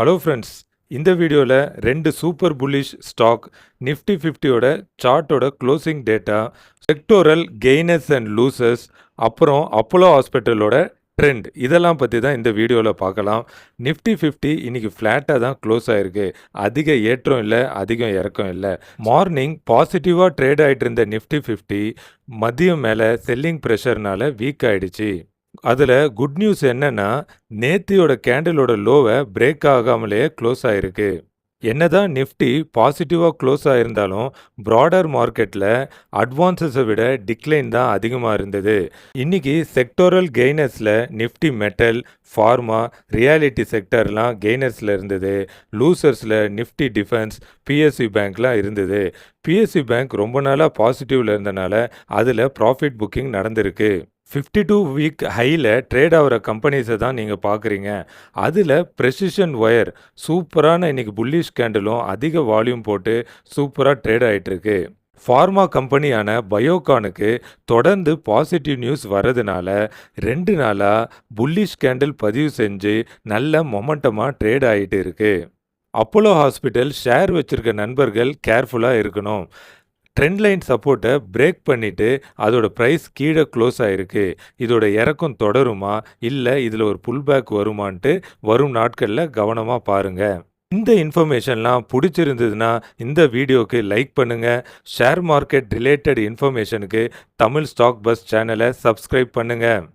Hello friends, இந்த வீடியோவில் 2 super bullish stock Nifty 50யோட சார்ட்டோட closing data, sectoral gainers and losers, அப்புறம் அப்போலோ ஹாஸ்பிட்டலோட ட்ரெண்ட் இதெல்லாம் பற்றி தான் இந்த வீடியோவில் பார்க்கலாம். நிஃப்டி 50 இன்னைக்கு ஃப்ளாட்டாக தான் க்ளோஸ் ஆயிருக்கு. அதிக ஏற்றம் இல்லை, அதிகம் இறக்கம் இல்லை. மார்னிங் பாசிட்டிவாக ட்ரேட் ஆகிட்டு இருந்த நிஃப்டி 50 மதியம் மேலே செல்லிங் ப்ரெஷர்னால வீக் ஆயிடுச்சு. அதில் குட் நியூஸ் என்னன்னா, நேத்தியோட கேண்டிலோட லோவை பிரேக் ஆகாமலே க்ளோஸ் ஆயிருக்கு. என்னதான் நிஃப்டி பாசிட்டிவாக க்ளோஸ் ஆயிருந்தாலும் ப்ராடர் மார்க்கெட்டில் அட்வான்ஸஸை விட டிக்ளைன் தான் அதிகமாக இருந்தது. இன்னைக்கு செக்டோரல் கெய்னர்ஸில் நிஃப்டி மெட்டல், ஃபார்மா, ரியாலிட்டி செக்டர்லாம் கெய்னர்ஸில் இருந்தது. லூசர்ஸில் நிஃப்டி டிஃபென்ஸ், பிஎஸ்சி பேங்க்லாம் இருந்தது. பிஎஸ்சி பேங்க் ரொம்ப நாளாக பாசிட்டிவில் இருந்தனால அதில் ப்ராஃபிட் புக்கிங் நடந்திருக்கு. 52 வீக் ஹையில் ட்ரேட் ஆகிற கம்பெனிஸை தான் நீங்கள் பார்க்குறீங்க. அதில் ப்ரெசிஷன் ஒயர் சூப்பரான இன்னைக்கு புல்லிஷ் கேண்டிலும் அதிக வால்யூம் போட்டு சூப்பராக ட்ரேட் ஆகிட்டுருக்கு. ஃபார்மா கம்பெனியான பயோகானுக்கு தொடர்ந்து பாசிட்டிவ் நியூஸ் வர்றதுனால 2 நாளாக புல்லிஷ் கேண்டில் பதிவு செஞ்சு நல்ல மொமெண்டமாக ட்ரேட் ஆகிட்டு இருக்கு. அப்போலோ ஹாஸ்பிட்டல் ஷேர் வச்சுருக்க நண்பர்கள் கேர்ஃபுல்லாக இருக்கணும். ட்ரெண்ட் லைன் சப்போர்ட்டை பிரேக் பண்ணிவிட்டு அதோட ப்ரைஸ் கீழே க்ளோஸ் ஆகிருக்கு. இதோட இறக்கம் தொடருமா, இல்லை இதில் ஒரு புல் பேக் வருமான்ட்டு வரும் நாட்களில் கவனமாக பாருங்கள். இந்த இன்ஃபர்மேஷன்லாம் பிடிச்சிருந்ததுன்னா இந்த வீடியோக்கு லைக் பண்ணுங்கள். ஷேர் மார்க்கெட் ரிலேட்டட் இன்ஃபர்மேஷனுக்கு தமிழ் ஸ்டாக் பஸ் சேனலை சப்ஸ்கிரைப் பண்ணுங்கள்.